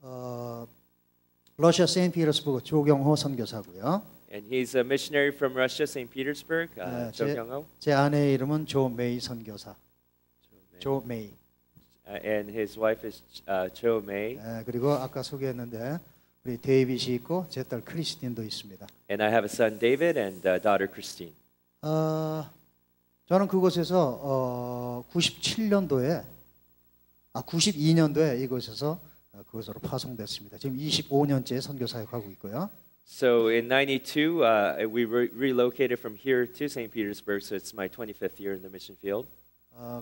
어, 러시아 세인트피터스버그 조경호 선교사고요. And he's a missionary from Russia, St. Petersburg, Jo Kyung-ho. 제 아내의 이름은 조메이 선교사. 조메이. And his wife is Jo May. 그리고 아까 소개했는데 우리 데이빗이 있고 제 딸 크리스틴도 있습니다. And I have a son, David, and daughter, Christine. 저는 그곳에서 92년도에 이곳에서 그곳으로 파송됐습니다. 지금 25년째 선교 사역하고 있고요. So in 92, we relocated from here to St. Petersburg, so it's my 25th year in the mission field.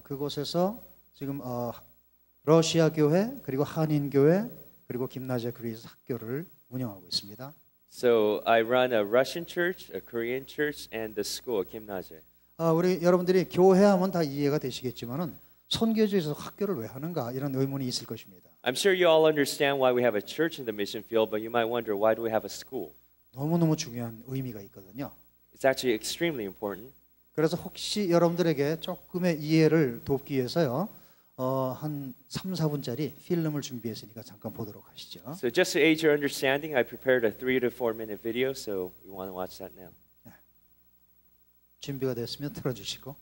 그곳에서 지금 러시아 교회 그리고 한인 교회 그리고 김나재 그리스 학교를 운영하고 있습니다. So I run a Russian church, a Korean church, and the school, Kim Naje. 우리 여러분들이 교회하면 다 이해가 되시겠지만은 선교지에서 학교를 왜 하는가 이런 의문이 있을 것입니다. I'm sure you all understand why we have a church in the mission field, but you might wonder why do we have a school? 너무너무 중요한 의미가 있거든요. It's actually extremely important. 그래서 혹시 여러분들에게 조금의 이해를 돕기 위해서요. 한 3, 4분짜리 필름을 준비했으니까 잠깐 보도록 하시죠. So just to aid your understanding, I prepared a 3 to 4 minute video, so we want to watch that now. 네. 준비가 됐으면 틀어주시고.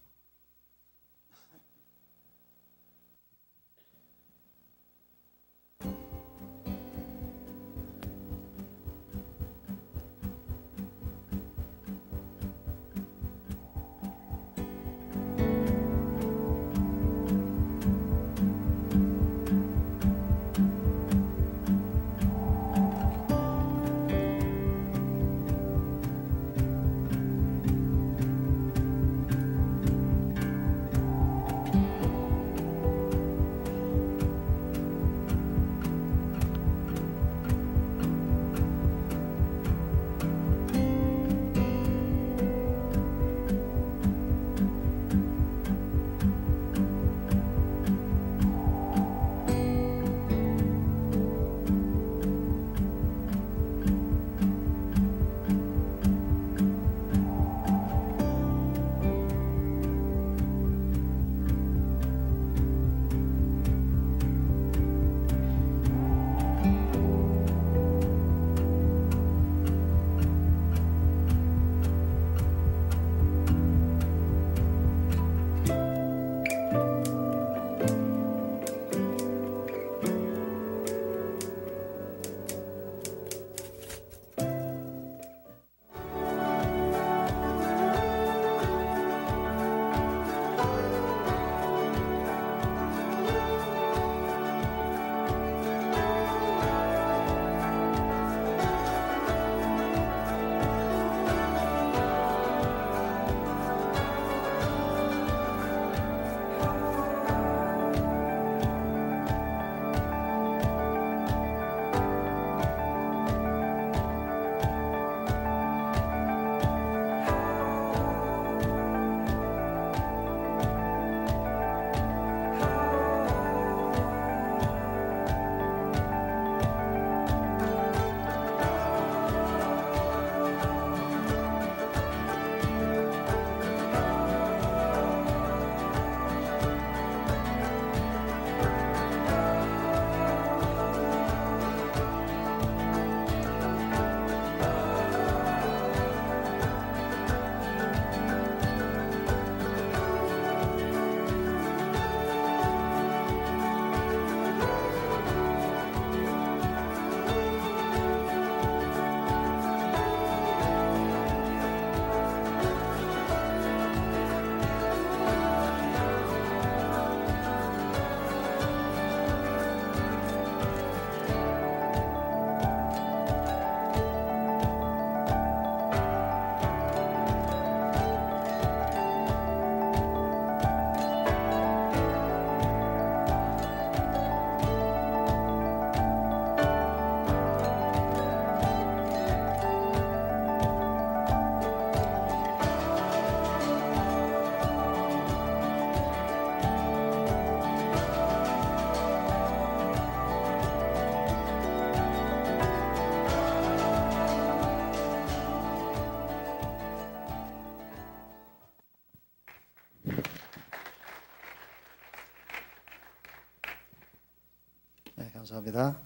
감사합니다.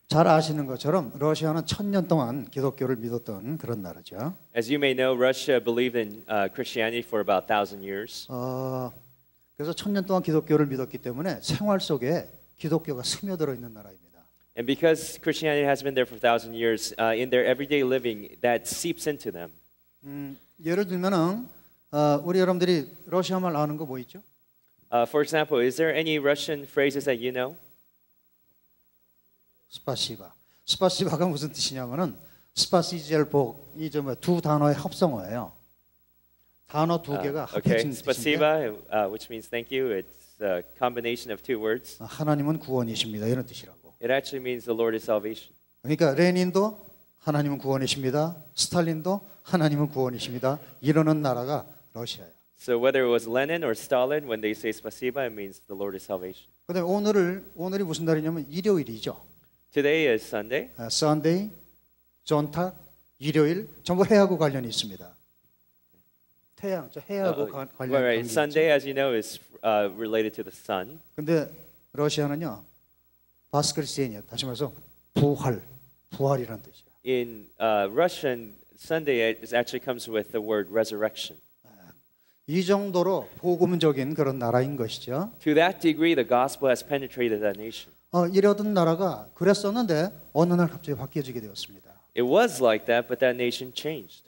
잘 아시는 것처럼 러시아는 1000년 동안 기독교를 믿었던 그런 나라죠. As you may know, Russia believed in Christianity for about 1,000 years. 그래서 1000년 동안 기독교를 믿었기 때문에 생활 속에 기독교가 스며들어 있는 나라입니다. And because Christianity has been there for 1,000 years, in their everyday living, that seeps into them. 예를 들면은 우리 여러분들이 러시아 말 아는 거 뭐 있죠? For example, is there any Russian phrases that you know? 스파시바. 스파시바가 무슨 뜻이냐면은 스파시젤복이 두 단어의 합성어예요. 단어 두 개가 Okay, 합해진 뜻인데 spasiba, which means thank you. It's a combination of two words. 하나님은 구원이십니다. 이런 뜻이라고. It actually means the Lord is salvation. 그러니까 레닌도 하나님은 구원이십니다. 스탈린도 하나님은 구원이십니다. 이러는 나라가 러시아예요. So whether it was Lenin or Stalin, when they say spasiba, it means the Lord is salvation. 그다음에 오늘이 무슨 날이냐면 일요일이죠. Today is Sunday. Sunday, 존탁, 일요일 전부 해하고 관련이 있습니다. 태양, 저 해하고 관련이 Right, 있죠. Sunday, as you know, is related to the sun. 근데 러시아는요. 바스크리스엔이야. 다시 말해서 부활이라는 뜻이야. In Russian, Sunday actually comes with the word resurrection. 이 정도로 복음적인 그런 나라인 것이죠. To that degree, the gospel has penetrated that nation. 이러던 나라가 그랬었는데 어느 날 갑자기 바뀌어지게 되었습니다. It was like that, but that nation changed.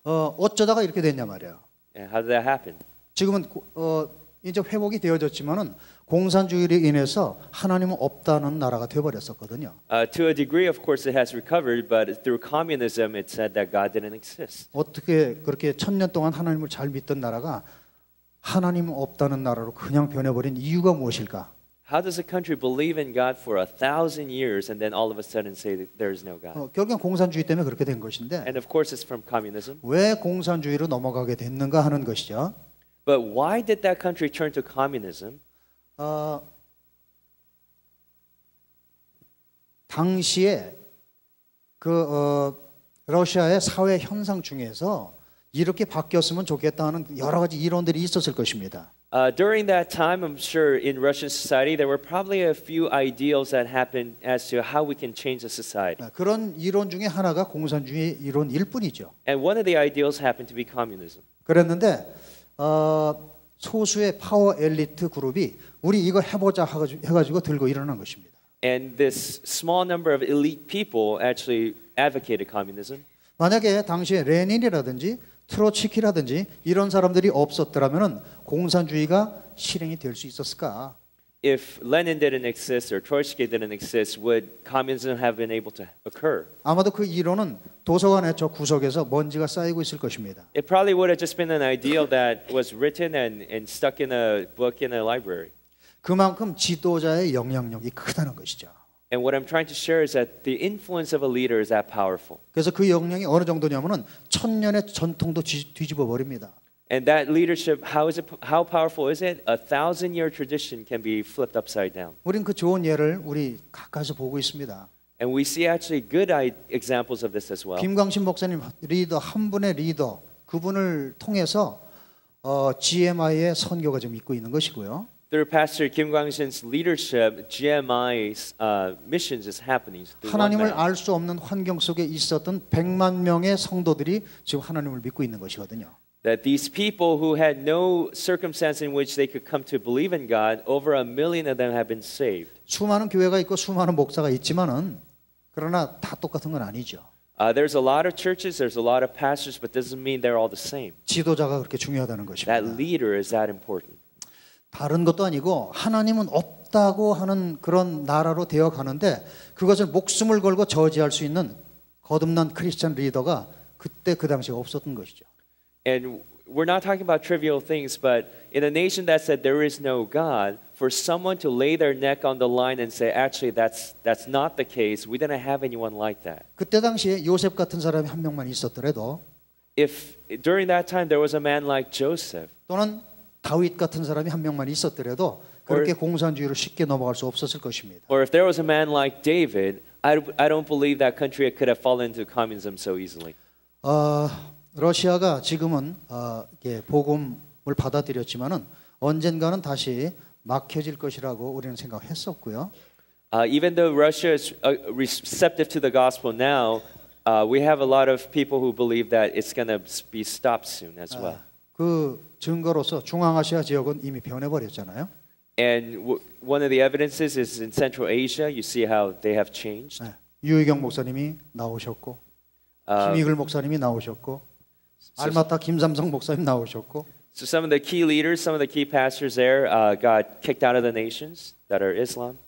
어쩌다가 이렇게 됐냐 말이에요. And how did that happen? 지금은 이제 회복이 되어졌지만은 공산주의로 인해서 하나님은 없다는 나라가 되어버렸었거든요. To a degree, of course, it has recovered, but through communism, it said that God didn't exist. 어떻게 그렇게 1000년 동안 하나님을 잘 믿던 나라가 하나님은 없다는 나라로 그냥 변해버린 이유가 무엇일까? How does a country believe in God for 1,000 years and then all of a sudden say that there is no God? 결국엔 공산주의 때문에 그렇게 된 것인데 And of course, it's from communism. 왜 공산주의로 넘어가게 됐는가 하는 것이죠. But why did that country turn to communism? 당시에 러시아의 사회 현상 중에서 이렇게 바뀌었으면 좋겠다는 여러 가지 이론들이 있었을 것입니다. During that time, I'm sure in Russian society, there were probably a few ideals that happened as to how we can change the society. 그런 이론 중에 하나가 공산주의 이론일 뿐이죠. And one of the ideals happened to be communism. 그랬는데 소수의 파워 엘리트 그룹이 우리 이거 해보자 해가지고 들고 일어난 것입니다. And this small number of elite people actually advocated communism. 만약에 당시에 레닌이라든지 트로츠키라든지 이런 사람들이 없었더라면은 공산주의가 실행이 될 수 있었을까? If Lenin didn't exist or Trotsky didn't exist, would communism have been able to occur? 아마도 그 이론은 도서관의 저 구석에서 먼지가 쌓이고 있을 것입니다. It probably would have just been an ideal that was written and stuck in a book in a library. 그만큼 지도자의 영향력이 크다는 것이죠. And what I'm trying to share is that the influence of a leader is that powerful. 그래서 그 영향이 어느 정도냐면은 1000년의 전통도 뒤집어 버립니다. And that leadership, how powerful is it? 1,000-year tradition can be flipped upside down. 우린 그 좋은 예를 우리 가까이서 보고 있습니다. And we see actually good examples of this as well. 김광신 목사님 리더 한 분의 리더 그분을 통해서 GMI의 선교가 좀 있고 있는 것이고요. Through Pastor Kim Kwang-shin's leadership, GMI's missions is happening. 하나님을 알 수 없는 환경 속에 있었던 100만 명의 성도들이 지금 하나님을 믿고 있는 것이거든요. That these people who had no circumstance in which they could come to believe in God, over 1 million of them have been saved. 수많은 교회가 있고 수많은 목사가 있지만은 그러나 다 똑같은 건 아니죠. There's a lot of churches, there's a lot of pastors, but doesn't mean they're all the same. 지도자가 그렇게 중요하다는 것입니다. That leader is that important. 다른 것도 아니고 하나님은 없다고 하는 그런 나라로 되어 가는데 그것을 목숨을 걸고 저지할 수 있는 거듭난 크리스천 리더가 그때 그 당시에 없었던 것이죠. And we're not talking about trivial things, but in a nation that said there is no God, for someone to lay their neck on the line and say, actually, that's not the case. We didn't have anyone like that. 그때 당시에 요셉 같은 사람이 한 명만 있었더라도, If during that time there was a man like Joseph, 또는 다윗 같은 사람이 한 명만 있었더라도 그렇게 공산주의로 쉽게 넘어갈 수 없었을 것입니다. or if there was a man like David, I don't believe that country could have fallen into communism so easily. 러시아가 지금은 복음을 받아들였지만은 언젠가는 다시 막혀질 것이라고 우리는 생각했었고요. Even though Russia is receptive to the gospel now, we have a lot of people who believe that it's going to be stopped soon as well. 그 증거로서 중앙아시아 지역은 이미 변해버렸잖아요. And one of the evidences is in Central Asia. You see how they have changed. 유희경 목사님이 나오셨고, 김이글 목사님이 나오셨고, 알마타 김삼성 목사님 나오셨고. So some of the key leaders, some of the key pastors there got kicked out of the nations that are Islam.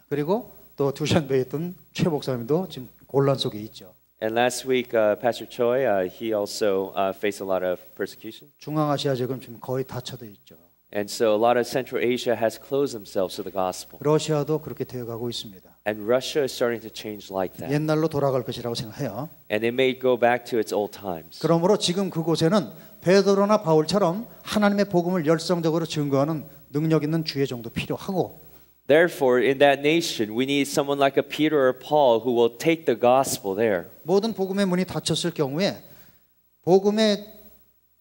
그리고 또 두샨베에 있던 최 목사님도 지금 곤란 속에 있죠. And last week, Pastor Choi, he also faced a lot of persecution. 중앙아시아 지역은 지금 거의 닫혀져 있죠. And so a lot of Central Asia has closed themselves to the gospel. 러시아도 그렇게 되어가고 있습니다. And Russia is starting to change like that. 옛날로 돌아갈 것이라고 생각해요. And it may go back to its old times. 그러므로 지금 그곳에는 베드로나 바울처럼 하나님의 복음을 열성적으로 증거하는 능력 있는 주의 정도 필요하고. Therefore, in that nation, we need someone like a Peter or Paul who will take the gospel there. 모든 복음의 문이 닫혔을 경우에 복음의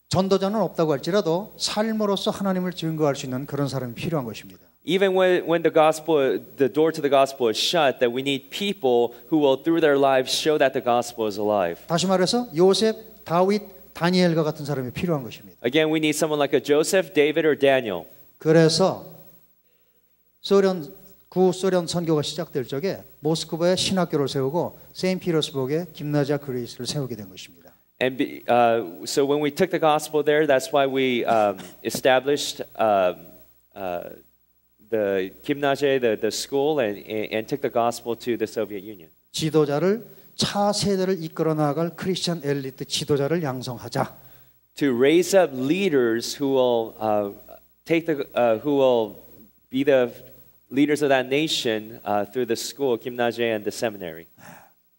전도자는 없다고 할지라도 삶으로서 하나님을 증거할 수 있는 그런 사람이 필요한 것입니다. Even when the gospel, the door to the gospel is shut, that we need people who will, through their lives, show that the gospel is alive. 다시 말해서 요셉, 다윗, 다니엘과 같은 사람이 필요한 것입니다. Again, we need someone like a Joseph, David, or Daniel. 그래서 구소련 선교가 시작될 적에 모스크바에 신학교를 세우고 세인피터스버그에 김나지아 그레이스를 세우게 된 것입니다. And so when we took the gospel there, that's why we established the Gymnasie, the school, and took the gospel to the Soviet Union. 지도자를 차 세대를 이끌어 나갈 크리스천 엘리트 지도자를 양성하자. To raise up leaders who will who will be the leaders of that nation through the school, Gymnasie, and the seminary.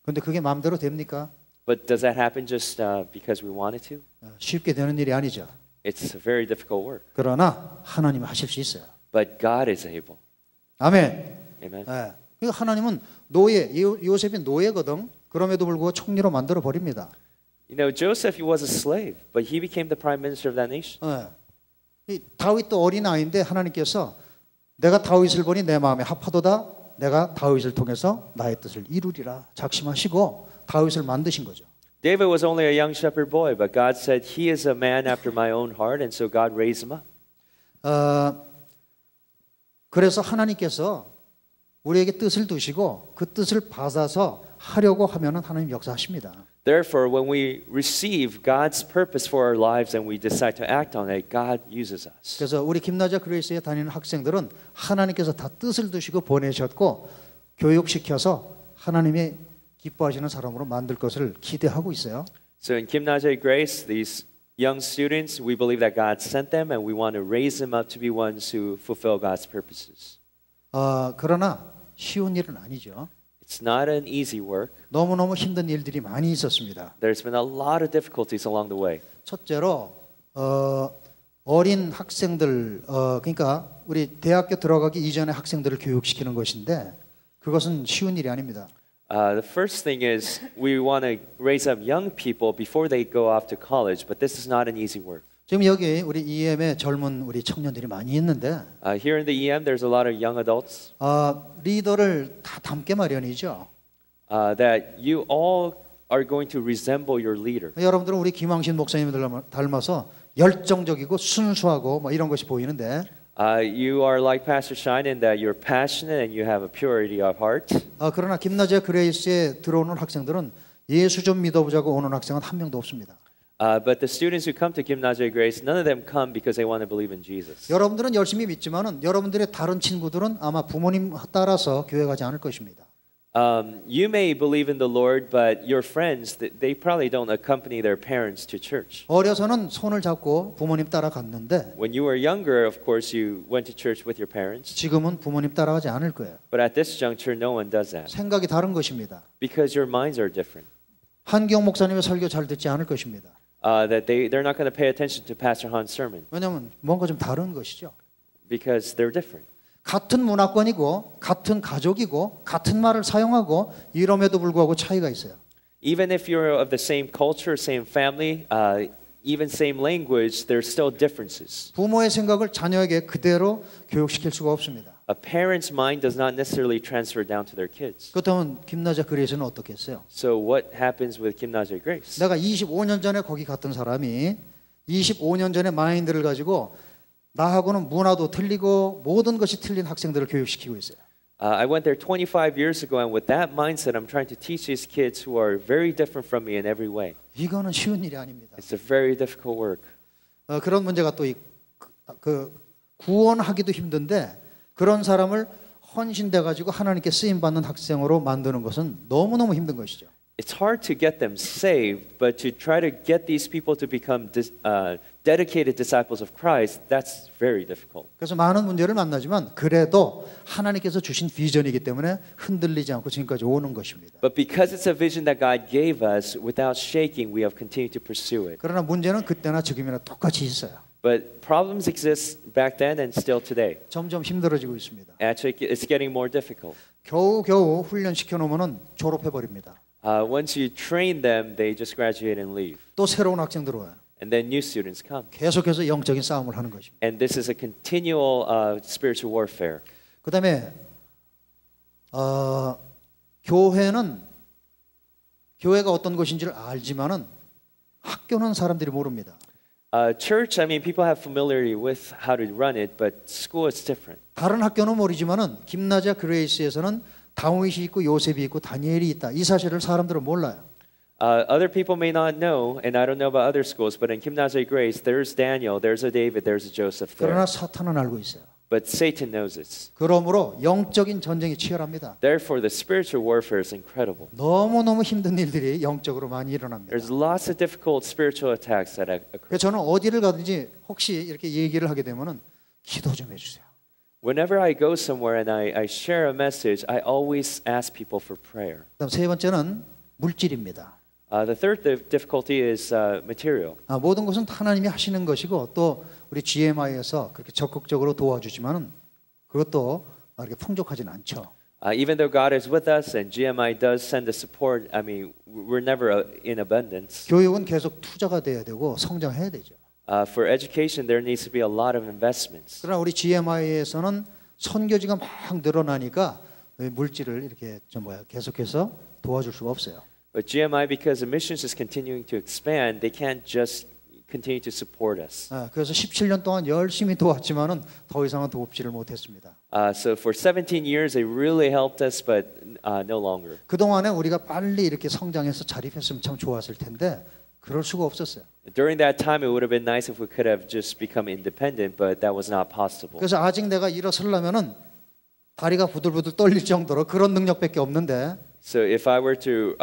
근데 그게 마음대로 됩니까? But does that happen just because we wanted to? 쉽게 되는 일이 아니죠. It's a very difficult work. 그러나 하나님은 하실 수 있어요. But God is able. 아멘. Amen. 그러니까 하나님은 요셉이 노예거든. 그럼에도 불구하고 총리로 만들어 버립니다. You know, Joseph, he was a slave, but he became the prime minister of that nation. 이 다윗도 어린 아이인데 하나님께서 내가 다윗을 보니 내 마음에 합하도다. 내가 다윗을 통해서 나의 뜻을 이루리라 작심하시고 다윗을 만드신 거죠. David was only a young shepherd boy, but God said he is a man after my own heart, and so God raised him up. 그래서 하나님께서 우리에게 뜻을 두시고 그 뜻을 받아서 하려고 하면은 하나님 역사하십니다. Therefore, when we receive God's purpose for our lives and we decide to act on it, God uses us. 그래서 우리 김나지아 그레이스에 다니는 학생들은 하나님께서 다 뜻을 두시고 보내셨고 교육시켜서 하나님의 기뻐하시는 사람으로 만들 것을 기대하고 있어요. So in Gymnasie Grace, these young students, we believe that God sent them and we want to raise them up to be ones who fulfill God's purposes. 그러나 쉬운 일은 아니죠. It's not an easy work. 너무너무 힘든 일들이 많이 있었습니다. There's been a lot of difficulties along the way. 첫째로 어린 학생들 그러니까 우리 대학교 들어가기 이전에 학생들을 교육시키는 것인데 그것은 쉬운 일이 아닙니다. The first thing is we want to raise up young people before they go off to college, but this is not an easy work. 지금 여기 우리 EM에 젊은 우리 청년들이 많이 있는데 Here in the EM, there's a lot of young adults 리더를 다 닮게 마련이죠. that you all are going to resemble your leader. 여러분들은 우리 김왕신 목사님을 닮아서 열정적이고 순수하고 뭐 이런 것이 보이는데 You are like Pastor Shine in that you're passionate and you have a purity of heart. 그러나 김나지아 그레이스에 들어오는 학생들은 예수 좀 믿어보자고 오는 학생은 한 명도 없습니다. But the students who come to Gymnasie Grace, none of them come because they want to believe in Jesus. 여러분들은 열심히 믿지만은 여러분들의 다른 친구들은 아마 부모님 따라서 교회 가지 않을 것입니다. You may believe in the Lord, but your friends, they probably don't accompany their parents to church. 어려서는 손을 잡고 부모님 따라갔는데 When you were younger, of course, you went to church with your parents. 지금은 부모님 따라가지 않을 거예요. But at this juncture, no one does that 생각이 다른 것입니다. because your minds are different. 한경 목사님의 설교 잘 듣지 않을 것입니다. That they're not going to pay attention to Pastor Han's sermon 왜냐하면 뭔가 좀 다른 것이죠. because they're different. 같은 문화권이고 같은 가족이고 같은 말을 사용하고 이럼에도 불구하고 차이가 있어요. Even if you're of the same culture, same family, even same language, there's still differences. 부모의 생각을 자녀에게 그대로 교육시킬 수가 없습니다. A parent's mind does not necessarily transfer down to their kids. 그렇다면 김나자 그레이스는 어떻게 했어요? So what happens with Gymnasia Grace? 내가 25년 전에 거기 갔던 사람이 25년 전에 마인드를 가지고 나하고는 문화도 틀리고 모든 것이 틀린 학생들을 교육시키고 있어요. I went there 25 years ago, and with that mindset, I'm trying to teach these kids who are very different from me in every way. 이거는 쉬운 일이 아닙니다. It's a very difficult work. 그런 문제가 또 구원하기도 힘든데 그런 사람을 헌신돼 가지고 하나님께 쓰임 받는 학생으로 만드는 것은 너무너무 힘든 것이죠. It's hard to get them saved, but to try to get these people to become dedicated disciples of Christ, that's very difficult. 그래서 많은 문제를 만나지만 그래도 하나님께서 주신 비전이기 때문에 흔들리지 않고 지금까지 오는 것입니다. But because it's a vision that God gave us, without shaking, we have continued to pursue it. 그러나 문제는 그때나 지금이나 똑같이 있어요. But problems exist back then and still today. 점점 힘들어지고 있습니다. Actually, it's getting more difficult. 겨우겨우 훈련시켜 놓으면 졸업해 버립니다. Once you train them, they just graduate and leave. 또 새로운 학생 들어와요. And then new students come. 계속해서 영적인 싸움을 하는 것입니다. And this is a continual spiritual warfare. 그다음에 교회가 어떤 것인지를 알지만은 학교는 사람들이 모릅니다. Church, I mean, people have familiarity with how to run it, but school is different. 다른 학교는 모르지만은 김나자 그레이스에서는 다윗이 있고 요셉이 있고 다니엘이 있다. 이 사실을 사람들은 몰라요. Other people may not know, and I don't know about other schools, but in Gymnasia Grace, there's Daniel, there's a David, there's a Joseph there. 그러나 사탄은 알고 있어요. But Satan knows it. 그러므로 영적인 전쟁이 치열합니다. Therefore, the spiritual warfare is incredible. 너무너무 힘든 일들이 영적으로 많이 일어납니다. There's lots of difficult spiritual attacks that occur. 그래서 저는 어디를 가든지 혹시 이렇게 얘기를 하게 되면은 기도 좀 해주세요. Whenever I go somewhere and I share a message, I always ask people for prayer. 그다음 세 번째는 물질입니다. The third difficulty is material. 모든 것은 하나님이 하시는 것이고 또 우리 GMI에서 그렇게 적극적으로 도와주지만은 그것도 이렇게 풍족하지는 않죠. Even though God is with us and GMI does send the support, I mean, we're never in abundance. 교육은 계속 투자가 돼야 되고 성장해야 되죠. For education, there needs to be a lot of investments. 그러나 우리 GMI에서는 선교지가 막 늘어나니까 물질을 이렇게 계속해서 도와줄 수가 없어요. But GMI, because the missions is continuing to expand, they can't just continue to support us. 그래서 17년 동안 열심히 도왔지만은 더 이상은 돕지를 못했습니다. So for 17 years, they really helped us, but no longer. 그 동안에 우리가 빨리 이렇게 성장해서 자립했으면 참 좋았을 텐데 그럴 수가 없었어요. During that time, it would have been nice if we could have just become independent, but that was not possible. 그래서 아직 내가 일어서려면은 다리가 부들부들 떨릴 정도로 그런 능력밖에 없는데. So if I were to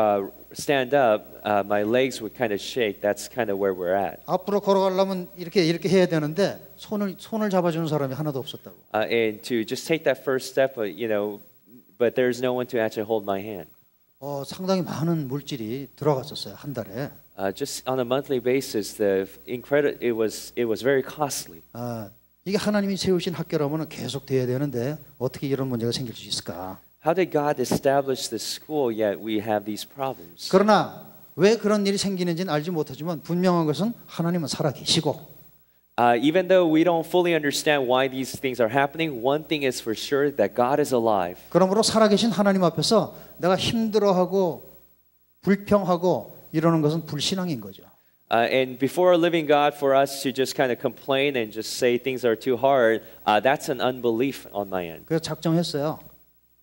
stand up, my legs would kind of shake. That's kind of where we're at. 앞으로 걸어가려면 이렇게 해야 되는데 손을 잡아주는 사람이 하나도 없었다고. And to just take that first step, but there's no one to actually hold my hand. 상당히 많은 물질이 들어갔었어요 한 달에. Just on a monthly basis, it was very costly. 이게 하나님이 세우신 학교라면 계속 돼야 되는데 어떻게 이런 문제가 생길 수 있을까? How did God establish this school yet we have these problems? 그러나 왜 그런 일이 생기는지는 알지 못하지만 분명한 것은 하나님은 살아계시고 even though we don't fully understand why these things are happening, one thing is for sure that God is alive. 그러므로 살아계신 하나님 앞에서 내가 힘들어하고 불평하고 이러는 것은 불신앙인 거죠. And before a living God, for us to just kind of complain and just say things are too hard, that's an unbelief on my end. 그래서 작정했어요.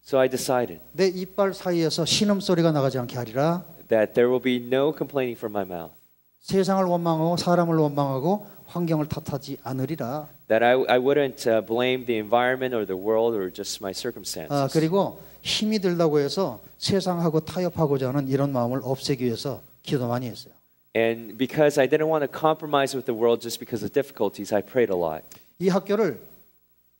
So I decided 내 이빨 사이에서 신음소리가 나가지 않게 하리라. that there will be no complaining from my mouth. 세상을 원망하고 사람을 원망하고 환경을 탓하지 않으리라. That I wouldn't blame the environment or the world or just my circumstances. 그리고 힘이 들다고 해서 세상하고 타협하고자 하는 이런 마음을 없애기 위해서 기도 많이 했어요. And because I didn't want to compromise with the world just because of difficulties, I prayed a lot. 이 학교를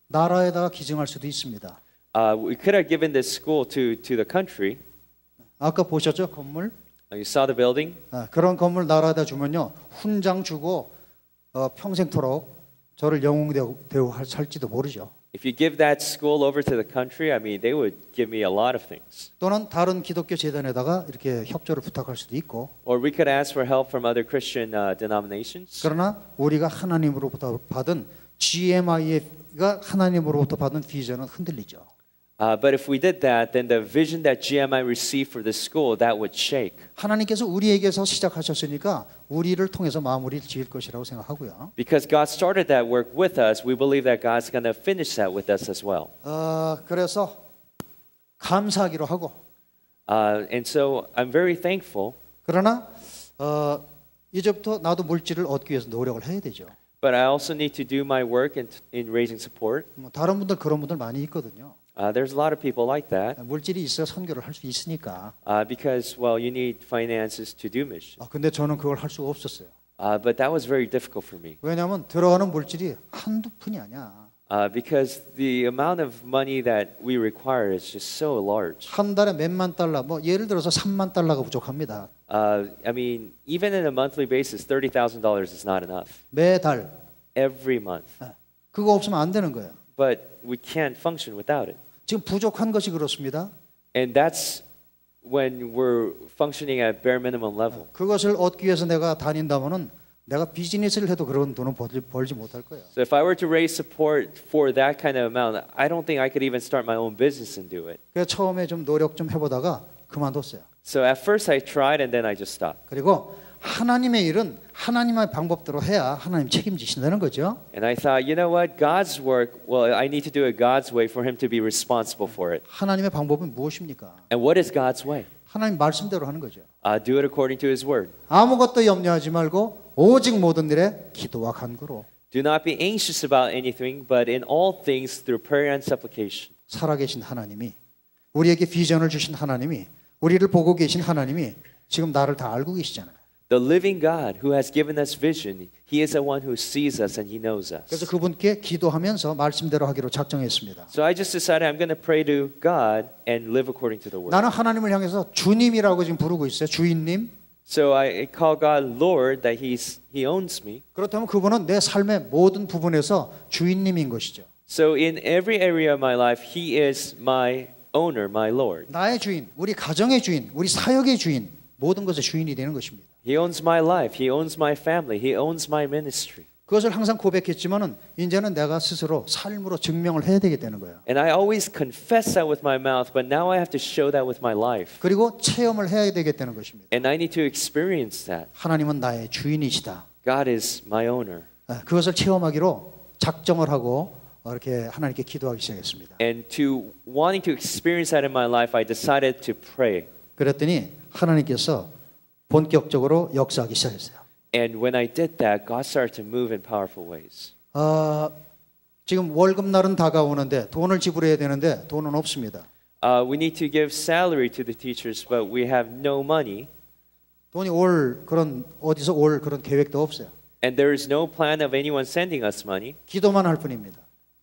나라에다가 기증할 수도 있습니다. We could have given this school to the country. 아까 보셨죠 건물? You saw the building. 그런 건물 나라에다 주면요 훈장 주고 평생토록 저를 영웅 대우할지도 모르죠. If you give that school over to the country, I mean, they would give me a lot of things. 또는 다른 기독교 재단에다가 이렇게 협조를 부탁할 수도 있고. Or we could ask for help from other Christian denominations. 그러나 우리가 하나님으로부터 받은 GMI가 하나님으로부터 받은 비전은 흔들리죠. But if we did that, then the vision that GMI received for the school, that would shake. 하나님께서 우리에게서 시작하셨으니까 우리를 통해서 마무리를 지을 것이라고 생각하고요. Because God started that work with us, we believe that God's going to finish that with us as well. 그래서 감사하기로 하고. And so I'm very thankful. 그러나 이제부터 나도 물질을 얻기 위해서 노력을 해야 되죠. But I also need to do my work in raising support. 다른 분들 그런 분들 많이 있거든요. There's a lot of people like that. 물질이 있어야 선교를 할 수 있으니까. Because, well, you need finances to do mission. 근데 저는 그걸 할 수가 없었어요. But that was very difficult for me. 왜냐하면 들어가는 물질이 한두 푼이 아니야. Because the amount of money that we require is just so large. 한 달에 몇만 달러, 뭐 예를 들어서 3만 달러가 부족합니다. I mean, even in a monthly basis, $30,000 is not enough. 매달. Every month. 그거 없으면 안 되는 거예요. But we can't function without it. 지금 부족한 것이 그렇습니다. And that's when we're functioning at bare minimum level. 그것을 얻기 위해서 내가 다닌다면은 내가 비즈니스를 해도 그런 돈은 벌지 못할 거예요. So if I were to raise support for that kind of amount, I don't think I could even start my own business and do it. 그래서 처음에 좀 노력 좀 해보다가 그만뒀어요. So at first I tried and then I just stopped. 그리고 하나님의 일은 하나님의 방법대로 해야 하나님 책임지신다는 거죠. And I thought, you know what? God's work, well, I need to do it God's way for him to be responsible for it. 하나님의 방법은 무엇입니까? And what is God's way? 하나님 말씀대로 하는 거죠. Do it according to his word. 아무것도 염려하지 말고 오직 모든 일에 기도와 간구로. Do not be anxious about anything, but in all things through prayer and supplication. 살아계신 하나님이 우리에게 비전을 주신 하나님이 우리를 보고 계신 하나님이 지금 나를 다 알고 계시잖아요. The living God who has given us vision, He is the one who sees us and He knows us. 그래서 그분께 기도하면서 말씀대로 하기로 작정했습니다. So I just decided I'm going to pray to God and live according to the word. 나는 하나님을 향해서 주님이라고 지금 부르고 있어요. 주인님. So I call God Lord, that He owns me. 그렇다면 그분은 내 삶의 모든 부분에서 주인님인 것이죠. So in every area of my life, He is my owner, my Lord. 나의 주인, 우리 가정의 주인, 우리 사역의 주인, 모든 것의 주인이 되는 것입니다. He owns my life. He owns my family. He owns my ministry. 그것을 항상 고백했지만은 이제는 내가 스스로 삶으로 증명을 해야 되게 되는 거예요. And I always confess that with my mouth, but now I have to show that with my life. 그리고 체험을 해야 되겠다는 것입니다. And I need to experience that. 하나님은 나의 주인이시다. God is my owner. 그것을 체험하기로 작정을 하고 이렇게 하나님께 기도하기 시작했습니다. And to wanting to experience that in my life, I decided to pray. 그랬더니 하나님께서 본격적으로 역사하기 시작했어요. And when I did that, God started to move in powerful ways. 지금 월급날은 다가오는데 돈을 지불해야 되는데 돈은 없습니다. We need to give salary to the teachers, but we have no money. 돈이 올 그런 어디서 올 그런 계획도 없어요. And there is no plan of anyone sending us money. 기도만 할 뿐입니다.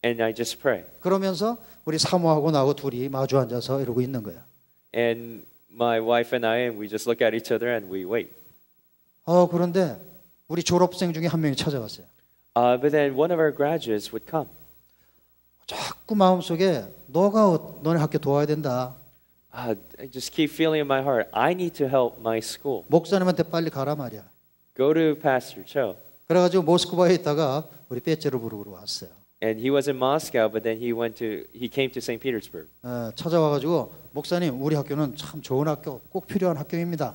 And I just pray. 그러면서 우리 사모하고 나하고 둘이 마주 앉아서 이러고 있는 거예요. And my wife and I, and we just look at each other and we wait. 그런데 우리 졸업생 중에 한 명이 찾아왔어요. But then one of our graduates would come. 자꾸 마음속에 너네 학교 도와야 된다. I just keep feeling in my heart, I need to help my school. 목사님한테 빨리 가라 말이야. Go to Pastor Cho. 그래가지고 모스크바에 있다가 우리 페테르부르크로 왔어요. And he was in Moscow, but then he came to St. Petersburg. 찾아와가지고 목사님 우리 학교는 참 좋은 학교, 꼭 필요한 학교입니다.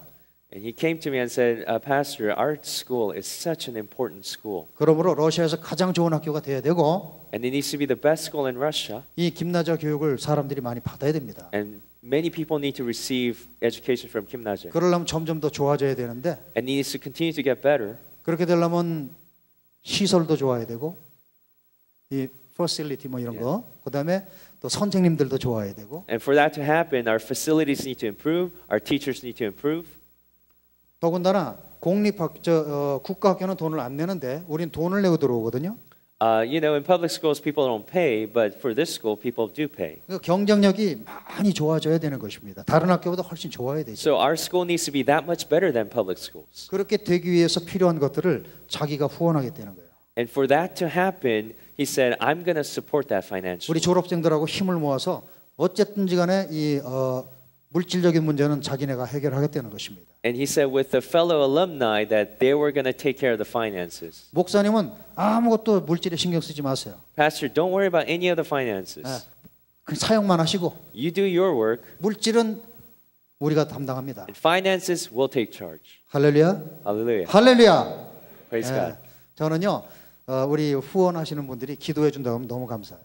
And he came to me and said, Pastor, our school is such an important school. 그러므로 러시아에서 가장 좋은 학교가 돼야 되고, And it needs to be the best school in Russia. 이 김나자 교육을 사람들이 많이 받아야 됩니다. And many people need to receive education from Gymnasia. 그러려면 점점 더 좋아져야 되는데, And it needs to continue to get better. 그렇게 되려면 시설도 좋아야 되고, 이 facility 뭐 이런 거, 그다음에 또 선생님들도 좋아야 되고. And for that to happen, our facilities need to improve, our teachers need to improve. 더군다나 국가학교는 돈을 안 내는데 우린 돈을 내고 들어오거든요. You know, in public schools, people don't pay, but for this school, people do pay. 그러니까 경쟁력이 많이 좋아져야 되는 것입니다. 다른 학교보다 훨씬 좋아야 되죠. So our school needs to be that much better than public schools. 그렇게 되기 위해서 필요한 것들을 자기가 후원하게 되는 거예요. And for that to happen, he said, I'm going to support that financially. 우리 졸업생들하고 힘을 모아서 어쨌든지 간에 이 물질적인 문제는 자기네가 해결하겠다는 것입니다. And he said with the fellow alumni that they were going to take care of the finances. 목사님은 아무것도 물질에 신경 쓰지 마세요. Pastor, don't worry about any of the finances. 그 사용만 하시고 You do your work, 물질은 우리가 담당합니다. and finances will take charge. 할렐루야. Hallelujah. 할렐루야. Praise God. 저는요 우리 후원하시는 분들이 기도해 준다고 하면 너무 감사해요.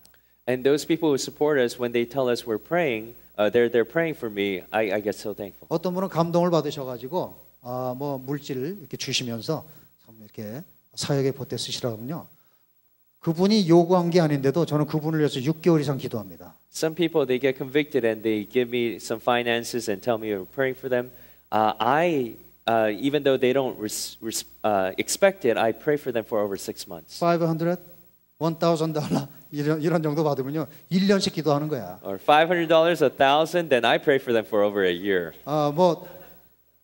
And those people who support us, when they tell us we're praying, they're praying for me. I get so thankful. 어떤 분은 감동을 받으셔가지고 뭐 물질 이렇게 주시면서 참 이렇게 사역에 보태 쓰시라면요. 그분이 요구한 게 아닌데도 저는 그분을 위해서 6개월 이상 기도합니다. Some people they get convicted and they give me some finances and tell me we're praying for them. Even though they don't expect it, I pray for them for over 6 months. $500, $1,000 이런 정도 받으면요 1년씩 기도하는 거야. Or $500, $1,000, then I pray for them for over a year. 뭐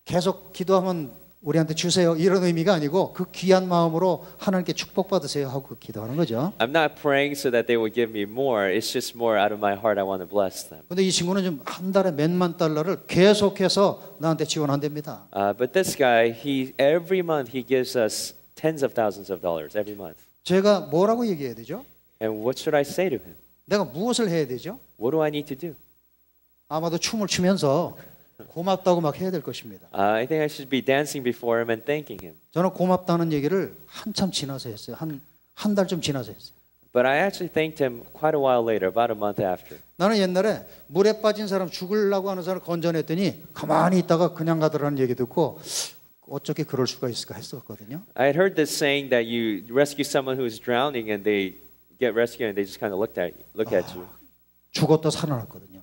계속 기도하면 우리한테 주세요 이런 의미가 아니고 그 귀한 마음으로 하나님께 축복받으세요 하고 기도하는 거죠. I'm not praying so that they will give me more. It's just more out of my heart. I want to bless them. 근데 이 친구는 좀 한 달에 몇만 달러를 계속해서 나한테 지원한답니다. But this guy, every month he gives us tens of thousands of dollars every month. 제가 뭐라고 얘기해야 되죠? And what should I say to him? 내가 무엇을 해야 되죠? What do I need to do? 아마도 춤을 추면서 고맙다고 막 해야 될 것입니다. I think I should be dancing before him and thanking him. 저는 고맙다는 얘기를 한참 지나서 했어요. 한 달쯤 지나서 했어요. But I actually thanked him quite a while later, about a month after. 나는 옛날에 물에 빠진 사람 죽으려고 하는 사람을 건져냈더니 가만히 있다가 그냥 가더라는 얘기 듣고 어떻게 그럴 수가 있을까 했었거든요. I had heard this saying that you rescue someone who is drowning and they get rescued and they just kind of look at you. 죽었다 살아났거든요.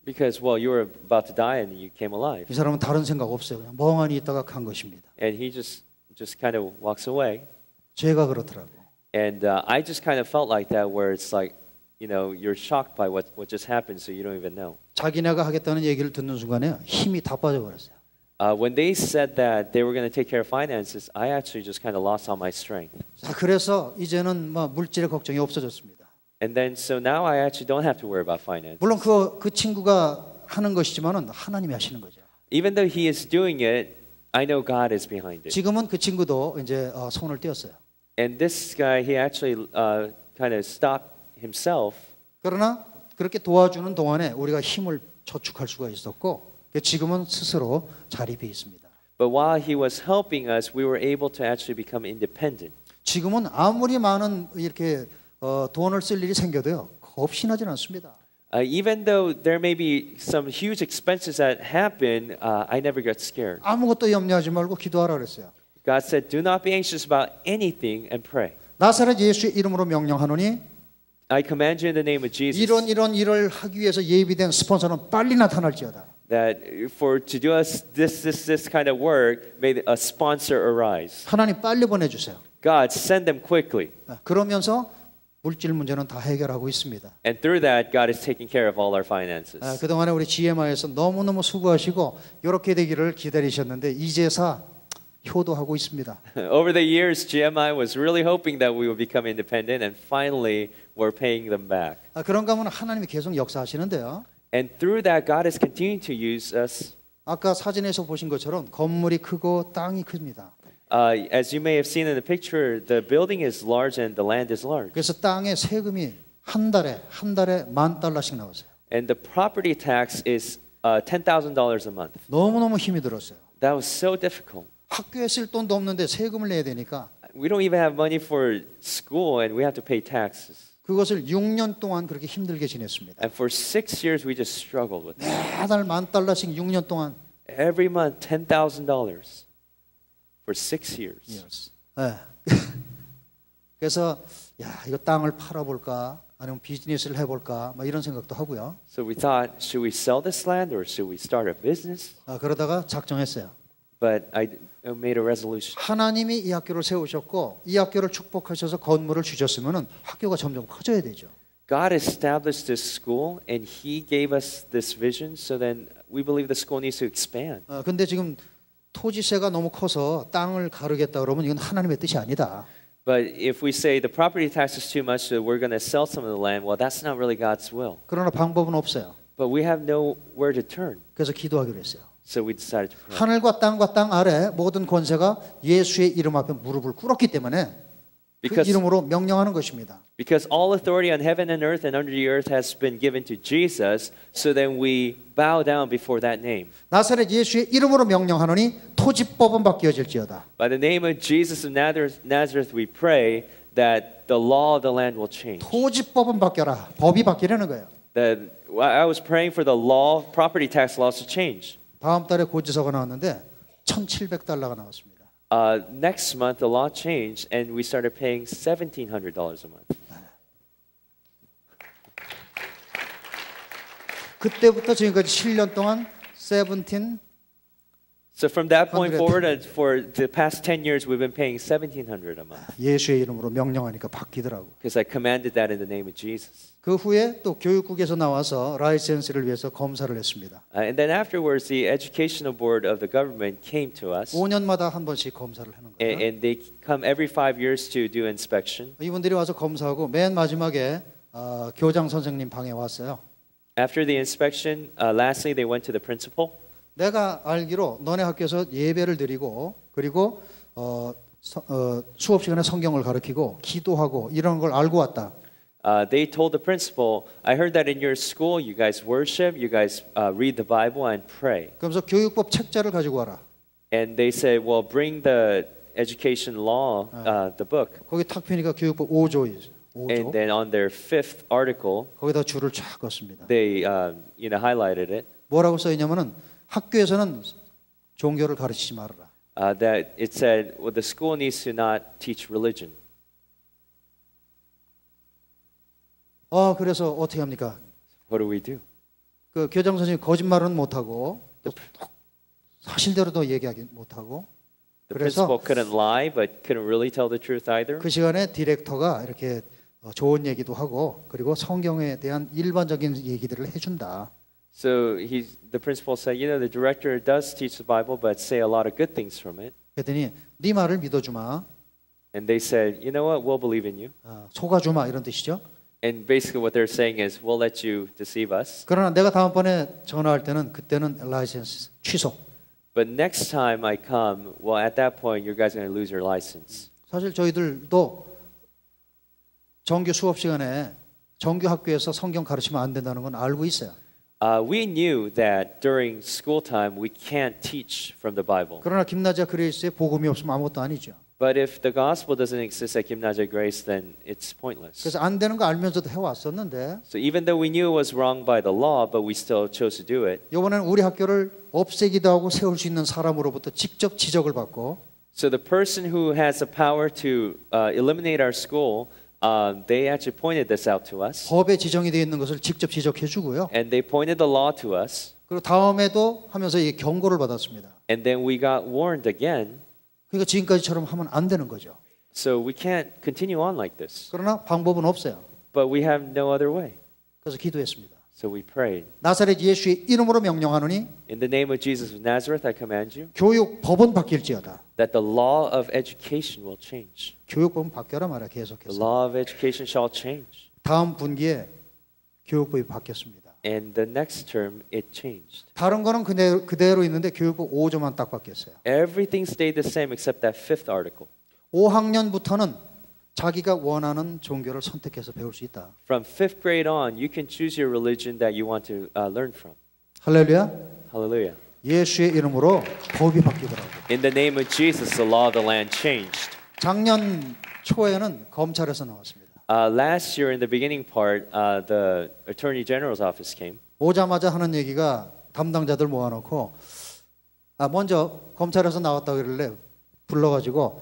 Because well, you were about to die and you came alive. 이 사람은 다른 생각 없어요. 그냥 멍하니 있다가 간 것입니다. And he just kind of walks away. 제가 그렇더라고요. And I just kind of felt like that, where it's like, you know, you're shocked by what just happened, so you don't even know. 자기네가 하겠다는 얘기를 듣는 순간에 힘이 다 빠져버렸어요. When they said that they were going to take care of finances, I actually just kind of lost all my strength. 자, 그래서 이제는 뭐 물질의 걱정이 없어졌습니다. And then, so now I actually don't have to worry about finance. 물론 그 친구가 하는 것이지만은 하나님이 하시는 거죠. Even though he is doing it, I know God is behind it. 지금은 그 친구도 이제 손을 떼었어요. And this guy, he actually kind of stopped himself. 그러나 그렇게 도와주는 동안에 우리가 힘을 저축할 수가 있었고 지금은 스스로 자립해 있습니다. But while he was helping us, we were able to actually become independent. 지금은 아무리 많은 이렇게 돈을 쓸 일이 생겨도요 겁신하지는 않습니다. Even though there may be some huge expenses that happen, I never got scared. 아무것도 염려하지 말고 기도하라 그랬어요. God said, "Do not be anxious about anything and pray." 나사렛 예수의 이름으로 명령하노니 I command you in the name of Jesus 이런 일을 하기 위해서 예비된 스폰서는 빨리 나타날지어다. that for to do us this kind of work, may a sponsor arise. 하나님 빨리 보내주세요. God, send them quickly. 그러면서 물질 문제는 다 해결하고 있습니다. And through that, God is taking care of all our finances. 그동안에 우리 GMI에서 너무너무 수고하시고 이렇게 되기를 기다리셨는데 이제서 효도하고 있습니다. Over the years, GMI was really hoping that we would become independent, and finally, we're paying them back. 그런가 하면 하나님이 계속 역사하시는데요. And through that, God is continuing to use us. 아까 사진에서 보신 것처럼 건물이 크고 땅이 큽니다. As you may have seen in the picture, the building is large and the land is large. 그래서 땅에 세금이 한 달에 $10,000씩 나왔어요. And the property tax is $10,000 a month. 너무너무 힘이 들었어요. That was so difficult. 학교에 쓸 돈도 없는데 세금을 내야 되니까 We don't even have money for school, and we have to pay taxes. 그것을 6년 동안 그렇게 힘들게 지냈습니다. And for 6 years, we just struggled with it. 매달 $10,000씩 6년 동안. Every month, $10,000 for 6 years. 네. 그래서 야 이거 땅을 팔아볼까 아니면 비즈니스를 해볼까 막 이런 생각도 하고요. So we thought, should we sell this land or should we start a business? 그러다가 작정했어요. But I made a resolution. 하나님이 이 학교를 세우셨고 이 학교를 축복하셔서 건물을 주셨으면은 학교가 점점 커져야 되죠. God established this school and He gave us this vision. So then we believe the school needs to expand. 근데 지금 토지세가 너무 커서 땅을 가르겠다 그러면 이건 하나님의 뜻이 아니다. But if we say the property tax is too much, so we're going to sell some of the land, well, that's not really God's will. 그러나 방법은 없어요. But we have nowhere to turn. 그래서 기도하기로 했어요. So we decided to pray. 하늘과 땅 아래 모든 권세가 예수의 이름 앞에 무릎을 꿇었기 때문에 그 이름으로 명령하는 것입니다. Because all authority on heaven and earth and under the earth has been given to Jesus, so then we bow down before that name. 나사렛 예수의 이름으로 명령하노니 토지법은 바뀌어질지어다. By the name of Jesus of Nazareth, we pray that the law of the land will change. 토지법은 바뀌어라. 법이 바뀌려는 거예요. I was praying for the law, property tax laws to change. 다음 달에 고지서가 나왔는데 $1,700가 나왔습니다. Next month, the law changed, and we started paying $1,700 a month. 그때부터 지금까지 7년 동안 17. So from that point forward, and for the past 10 years, we've been paying $1,700 a month. 예수의 이름으로 명령하니까 바뀌더라고. Because I commanded that in the name of Jesus. 그 후에 또 교육국에서 나와서 라이센스를 위해서 검사를 했습니다. And then afterwards, the educational board of the government came to us. 5년마다 한 번씩 검사를 하는 거예요. And they come every 5 years to do inspection. 이분들이 와서 검사하고 맨 마지막에 교장 선생님 방에 왔어요. After the inspection, lastly, they went to the principal. 내가 알기로 너네 학교에서 예배를 드리고 그리고 수업 시간에 성경을 가르치고 기도하고 이런 걸 알고 왔다. They told the principal, I heard that in your school you guys worship, you guys read the Bible and pray. 그러면서 교육법 책자를 가지고 와라. And they said, well, bring the education law, the book. 거기 탁 펴니까 교육법 5조이죠. And then on their 5th article, 거기다 줄을 쫙 긋습니다. they highlighted it. 뭐라고 써 있냐면은 학교에서는 종교를 가르치지 말아라. That it said, well, the school needs to not teach religion. 그래서 어떻게 합니까? What do we do? 그 교장 선생님 거짓말은 못 하고 또 사실대로도 얘기하기 못 하고. The principal couldn't lie, but couldn't really tell the truth either. 그 시간에 디렉터가 이렇게 좋은 얘기도 하고 그리고 성경에 대한 일반적인 얘기들을 해준다. So the principal said, you know, the director does teach the Bible, but say a lot of good things from it. 그랬더니 네 말을 믿어주마. And they said, you know what, we'll believe in you. 속아주마 이런 뜻이죠. And basically what they're saying is, we'll let you deceive us. 그러나 내가 다음번에 전화할 때는 그때는 라이센스 취소. But next time I come, well, at that point, you guys are going to lose your license. 사실 저희들도 정규 수업 시간에 정규 학교에서 성경 가르치면 안 된다는 건 알고 있어요. We knew that during school time we can't teach from the Bible. 그러나 김나지아 그레이스에 복음이 없으면 아무것도 아니죠. But if the gospel doesn't exist at Gymnasia Grace, then it's pointless. 그래서 안 되는 거 알면서도 해왔었는데. So even though we knew it was wrong by the law, but we still chose to do it. 이번에는 우리 학교를 없애기도 하고 세울 수 있는 사람으로부터 직접 지적을 받고. So the person who has the power to eliminate our school, they actually pointed this out to us. 법에 지정이 되어 있는 것을 직접 지적해 주고요. And they pointed the law to us. 그리고 다음에도 하면서 이 경고를 받았습니다. And then we got warned again. 그러니까 지금까지처럼 하면 안 되는 거죠. So we can't continue on like this. 그러나 방법은 없어요. But we have no other way. 그래서 기도했습니다. So we prayed. 나사렛 예수의 이름으로 명령하노니 In the name of Jesus of Nazareth, I command you 교육법은 바뀔지어다. that the law of education will change. 교육법은 바뀌어라 말이야 The 계속해서. law of education shall change. 다음 분기에 교육법이 바뀌었습니다. And the next term, it changed. 다른 거는 그대로 있는데 교육법 5조만 딱 바뀌었어요. Everything stayed the same except that 5th article. 5학년부터는 자기가 원하는 종교를 선택해서 배울 수 있다. From 5th grade on, you can choose your religion that you want to learn from. 할렐루야. Hallelujah. 예수의 이름으로 법이 바뀌더라고요. In the name of Jesus, the law of the land changed. 작년 초에는 검찰에서 나왔습니다. Last year, in the beginning part, the Attorney General's office came. 오자마자 하는 얘기가 담당자들 모아놓고 먼저 검찰에서 나왔다 그러길래 불러가지고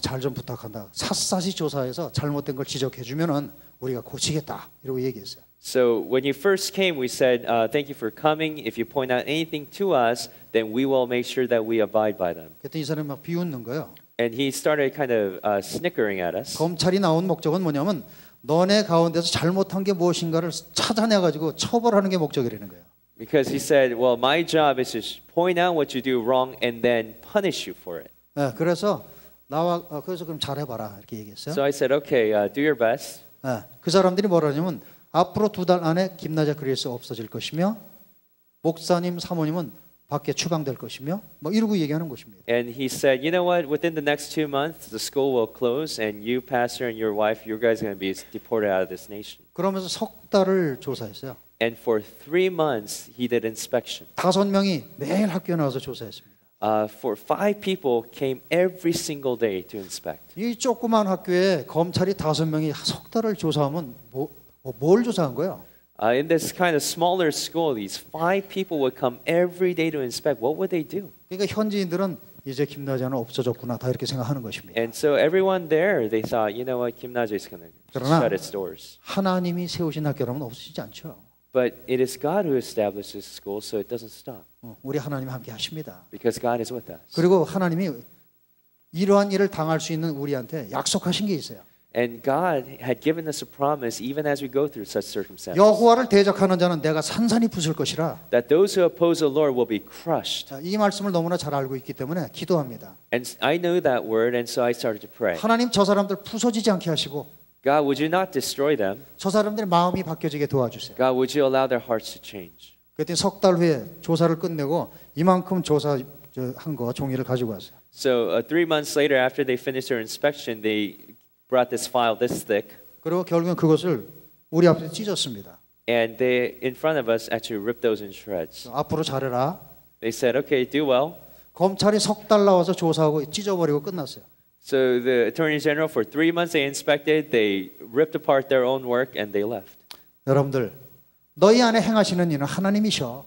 잘 좀 부탁한다. 샅샅이 조사해서 잘못된 걸 지적해 주면은 우리가 고치겠다. 이러고 얘기했어요. So when you first came, we said, thank you for coming. If you point out anything to us, then we will make sure that we abide by them. 그랬더니 이 사람이 막 비웃는 거예요. And he started kind of snickering at us. 검찰이 나온 목적은 뭐냐면 너네 가운데서 잘못한 게 무엇인가를 찾아내가지고 처벌하는 게 목적이라는 거예요. Because he said, well, my job is to point out what you do wrong and then punish you for it. 네, 그래서 나와 그래서 그럼 잘해봐라 이렇게 얘기했어요. So I said, okay, do your best. 그 사람들이 뭐라냐면 앞으로 2달 안에 김나자 그리스 없어질 것이며 목사님 사모님은 밖에 추방될 것이며 뭐 이러고 얘기하는 것입니다. And he said, you know what? Within the next 2 months, the school will close, and you, pastor, and your wife, you guys are going to be deported out of this nation. 그러면서 석 달을 조사했어요. And for 3 months, he did inspection. 5명이 매일 학교에 나와서 조사했습니다. For 5 people came every single day to inspect. 이 조그만 학교에 검찰이 5명이 석 달을 조사하면 뭘 조사한 거예요? In this kind of smaller school, these 5 people would come every day to inspect. What would they do? 그러니까 현지인들은 이제 김나자는 없어졌구나 다 이렇게 생각하는 것입니다. And so everyone there, they thought, you know what, Kim Naja is going to 그러나 shut its doors. 하나님이 세우신 학교라면 없어지지 않죠. But it is God who established this school, so it doesn't stop. 우리 하나님이 함께 하십니다. Because God is with us. 그리고 하나님이 이러한 일을 당할 수 있는 우리한테 약속하신 게 있어요. And God had given us a promise even as we go through such circumstances. 여호와를 대적하는 자는 내가 산산이 부술 것이라. That those who oppose the Lord will be crushed. 이 말씀을 너무나 잘 알고 있기 때문에 기도합니다. And I knew that word, and so I started to pray. 하나님 저 사람들 부서지지 않게 하시고 God, would you not destroy them? 저 사람들의 마음이 바뀌어지게 도와주세요. God, would you allow their hearts to change? 그랬더니 석 달 후에 조사를 끝내고 이만큼 조사한 거 종이를 가지고 왔어요. So 3 months later, after they finished their inspection, they brought this file this thick, 그리고 결국엔 그것을 우리 앞에 찢었습니다. and they, in front of us, actually ripped those in shreds. 앞으로 잘해라. They said, okay, do well. 검찰이 석 달 나와서 조사하고 찢어버리고 끝났어요. So the Attorney General, for 3 months they inspected, they ripped apart their own work, and they left. 여러분들, 너희 안에 행하시는 이는 하나님이셔.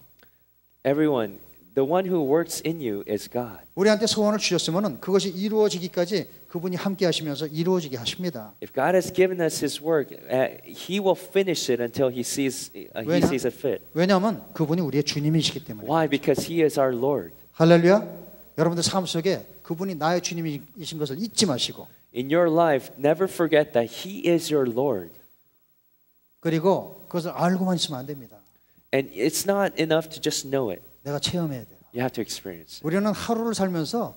Everyone, the one who works in you is God. 우리한테 소원을 주셨으면은 그것이 이루어지기까지 그분이 함께 하시면서 이루어지게 하십니다. If God has given us His work, He will finish it until He sees it fit. 왜냐하면 그분이 우리의 주님이시기 때문에. Why? Because He is our Lord. 할렐루야. 여러분들 삶 속에 그분이 나의 주님이신 것을 잊지 마시고. In your life, never forget that He is your Lord. 그리고 그것을 알고만 있으면 안 됩니다. And it's not enough to just know it. 내가 체험해야 돼요. You have to experience it. 우리는 하루를 살면서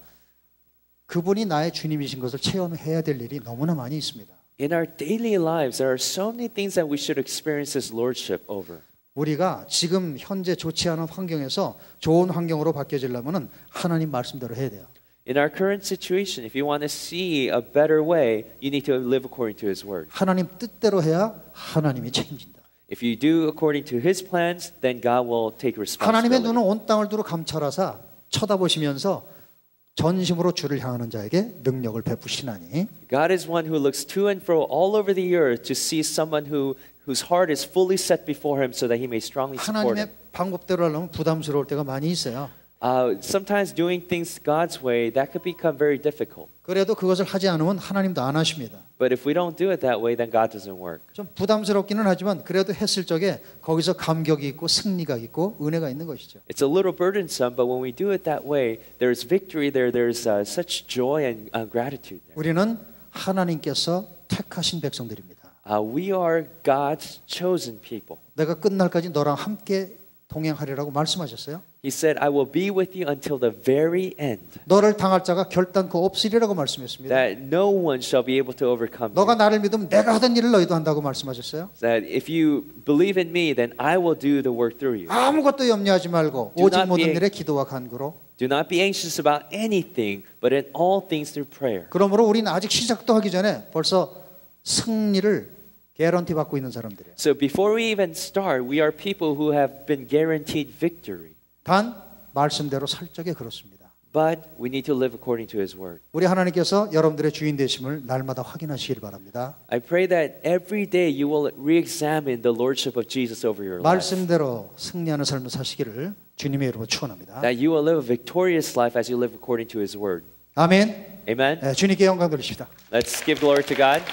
그분이 나의 주님이신 것을 체험해야 될 일이 너무나 많이 있습니다. In our daily lives, there are so many things that we should experience His Lordship over. 우리가 지금 현재 좋지 않은 환경에서 좋은 환경으로 바뀌어지려면은 하나님 말씀대로 해야 돼요. In our current situation, if you want to see a better way, you need to live according to His word. 하나님 뜻대로 해야 하나님이 책임진다. If you do according to His plans, then God will take 하나님의 responsibility. 눈은 온 땅을 두루 감찰하사 쳐다보시면서 전심으로 주를 향하는 자에게 능력을 베푸시나니. God is one who looks to and fro all over the earth to see someone whose heart is fully set before Him so that He may strongly support 하나님의 him. 방법대로 하려면 부담스러울 때가 많이 있어요. Sometimes doing things God's way, that could become very difficult. 그래도 그것을 하지 않으면 하나님도 안 하십니다. But if we don't do it that way, then God doesn't work. 좀 부담스럽기는 하지만 그래도 했을 적에 거기서 감격이 있고 승리가 있고 은혜가 있는 것이죠. It's a little burdensome, but when we do it that way, there's victory there. There's such joy and gratitude there. 우리는 하나님께서 택하신 백성들입니다. We are God's chosen people. 내가 끝날까지 너랑 함께 동행하리라고 말씀하셨어요. He said, I will be with you until the very end. 너를 당할 자가 결단코 없으리라고 말씀했습니다. That no one shall be able to overcome 너가 you. 나를 믿으면 내가 하던 일을 너희도 한다고 말씀하셨어요. That if you believe in me, then I will do the work through you. 아무것도 염려하지 말고 Do 오직 not 모든 be- 일에 기도와 간구로. Do not be anxious about anything, but in all things through prayer. 그러므로 우리는 아직 시작도 하기 전에 벌써 승리를 개런티 받고 있는 사람들이에요. So before we even start, we are people who have been guaranteed victory. 단 말씀대로 살 적에 그렇습니다. But we need to live according to His word. 우리 하나님께서 여러분들의 주인 되심을 날마다 확인하시길 바랍니다. I pray that every day you will re-examine the lordship of Jesus over your life. 말씀대로 승리하는 삶을 사시기를 주님의 이름으로 축원합니다. That you will live a victorious life as you live according to His word. 아멘. Amen. 주님께 영광 돌리십시다. Let's give glory to God.